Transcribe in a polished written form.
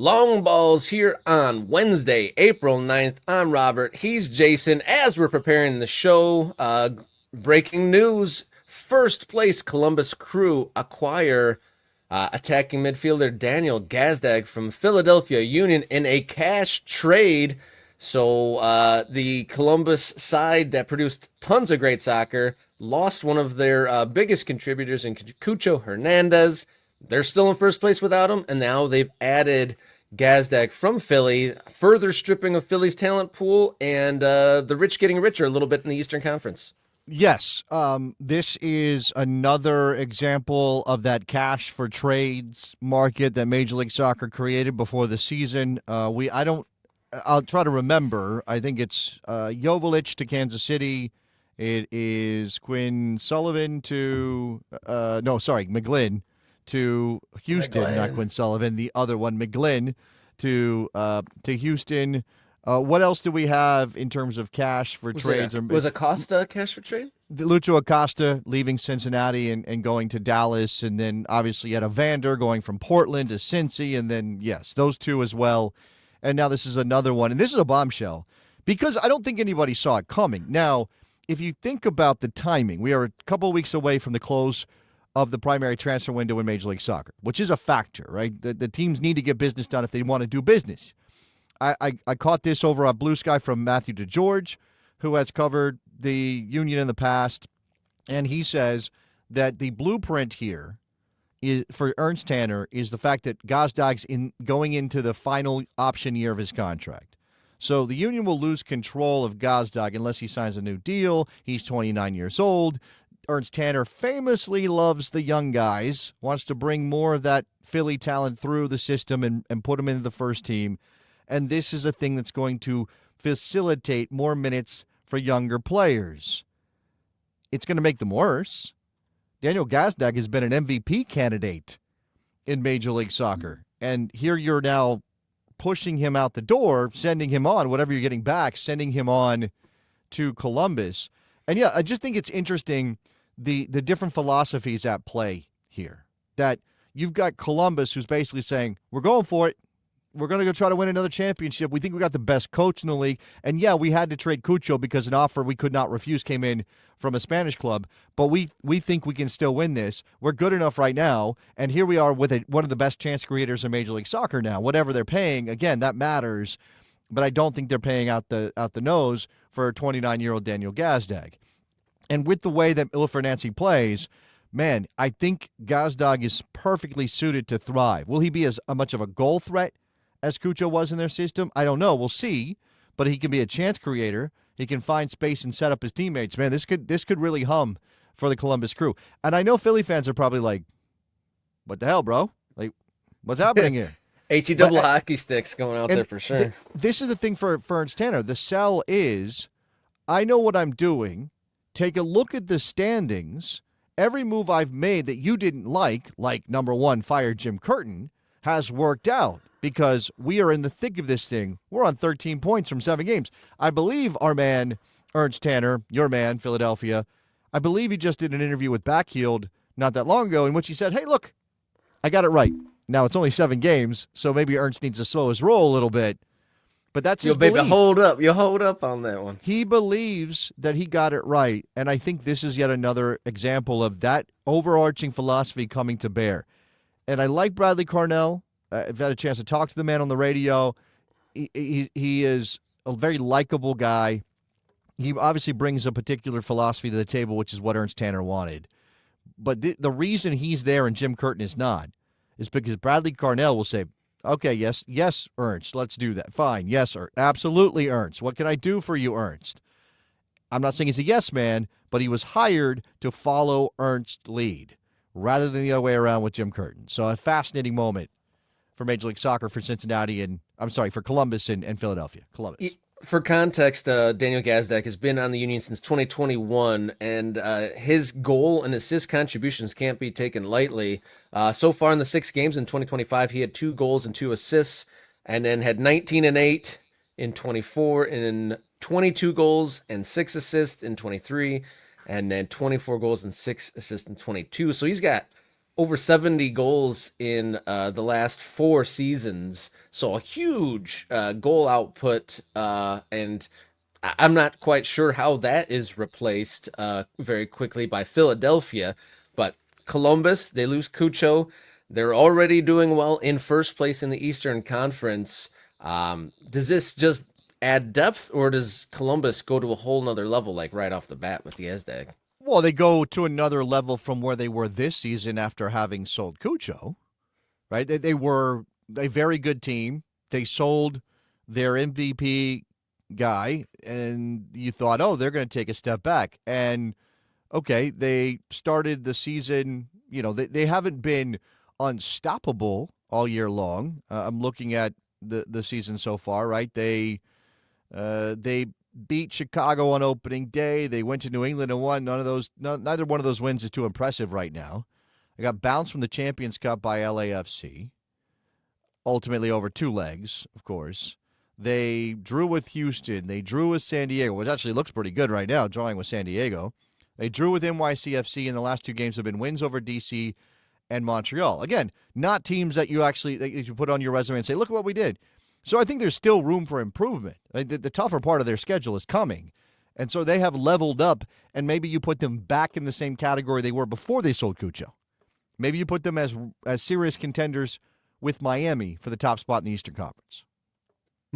Long balls here on Wednesday, April 9th. I'm Robert. He's Jason. As we're preparing the show, breaking news. First place Columbus Crew acquire attacking midfielder Daniel Gazdag from Philadelphia Union in a cash trade. So the Columbus side that produced tons of great soccer lost one of their biggest contributors in Cucho Hernandez. They're still in first place without him, and now they've added Gazdag from Philly, further stripping of Philly's talent pool, and the rich getting richer a little bit in the Eastern Conference. Yes, this is another example of that cash for trades market that Major League Soccer created before the season. I'll try to remember. I think it's Joveljic to Kansas City. It is Quinn Sullivan to McGlynn to Houston, not Quinn Sullivan. The other one, McGlynn to Houston. What else do we have in terms of cash for trades? Was Acosta cash for trade? Lucho Acosta leaving Cincinnati and going to Dallas, and then obviously you had Evander going from Portland to Cincy, and then, yes, those two as well. And now this is another one, and this is a bombshell because I don't think anybody saw it coming. Now, if you think about the timing, we are a couple of weeks away from the close of the primary transfer window in Major League Soccer, which is a factor, right? The teams need to get business done if they want to do business. I caught this over on Blue Sky from Matthew DeGeorge, who has covered the Union in the past, and he says that the blueprint here is, for Ernst Tanner, is the fact that Gazdag's going into the final option year of his contract. So the Union will lose control of Gazdag unless he signs a new deal. He's 29 years old. Ernst Tanner famously loves the young guys, wants to bring more of that Philly talent through the system and put them into the first team. And this is a thing that's going to facilitate more minutes for younger players. It's going to make them worse. Daniel Gazdag has been an MVP candidate in Major League Soccer. And here you're now pushing him out the door, sending him on, whatever you're getting back, sending him on to Columbus. And yeah, I just think it's interesting the different philosophies at play here. That you've got Columbus who's basically saying, we're going for it. We're going to go try to win another championship. We think we got the best coach in the league. And yeah, we had to trade Cucho because an offer we could not refuse came in from a Spanish club. But we think we can still win this. We're good enough right now. And here we are with one of the best chance creators in Major League Soccer now. Whatever they're paying, again, that matters. But I don't think they're paying out the nose for 29-year-old Daniel Gazdag. And with the way that Ilford Nancy plays, man, I think Gazdag is perfectly suited to thrive. Will he be as much of a goal threat as Cucho was in their system? I don't know. We'll see. But he can be a chance creator. He can find space and set up his teammates. Man, this could really hum for the Columbus Crew. And I know Philly fans are probably like, what the hell, bro? Like, what's happening here? HE double hockey sticks going out there for sure. This is the thing for Ernst Tanner. The sell is, I know what I'm doing. Take a look at the standings. Every move I've made that you didn't like number one, fire Jim Curtin, has worked out because we are in the thick of this thing. We're on 13 points from 7 games. I believe our man, Ernst Tanner, your man, Philadelphia, I believe he just did an interview with Backheeled not that long ago in which he said, hey, look, I got it right. Now, it's only 7 games, so maybe Ernst needs to slow his roll a little bit. But that's his belief. Hold up. You hold up on that one. He believes that he got it right, and I think this is yet another example of that overarching philosophy coming to bear. And I like Bradley Cornell. I've had a chance to talk to the man on the radio. He is a very likable guy. He obviously brings a particular philosophy to the table, which is what Ernst Tanner wanted. But the reason he's there and Jim Curtin is not is because Bradley Cornell will say, okay, yes, Ernst, let's do that. Fine, yes, absolutely, Ernst. What can I do for you, Ernst? I'm not saying he's a yes man, but he was hired to follow Ernst's lead rather than the other way around with Jim Curtin. So a fascinating moment for Major League Soccer for Cincinnati for Columbus and Philadelphia. Columbus. For context, Daniel Gazdag has been on the Union since 2021, and his goal and assist contributions can't be taken lightly. So far in the 6 games in 2025, he had 2 goals and 2 assists, and then had 19 and 8 in 24, and 22 goals and 6 assists in 23, and then 24 goals and 6 assists in 22. So he's got over 70 goals in the last 4 seasons. So a huge goal output. And I'm not quite sure how that is replaced very quickly by Philadelphia. But Columbus, they lose Cucho. They're already doing well in first place in the Eastern Conference. Does this just add depth, or does Columbus go to a whole nother level, like right off the bat with the Gazdag? Well, they go to another level from where they were this season after having sold Cucho, right? They were a very good team. They sold their MVP guy, and you thought, oh, they're going to take a step back. And okay, they started the season, they haven't been unstoppable all year long. I'm looking at the season so far, right? They beat Chicago on opening day. They went to New England and won. Neither one of those wins is too impressive right now. They got bounced from the Champions Cup by LAFC, ultimately over 2 legs, of course. They drew with Houston. They drew with San Diego, which actually looks pretty good right now, drawing with San Diego. They drew with NYCFC, and the last 2 games have been wins over DC and Montreal. Again, not teams that you put on your resume and say, look at what we did. So I think there's still room for improvement. The tougher part of their schedule is coming. And so they have leveled up, and maybe you put them back in the same category they were before they sold Cucho. Maybe you put them as serious contenders with Miami for the top spot in the Eastern Conference.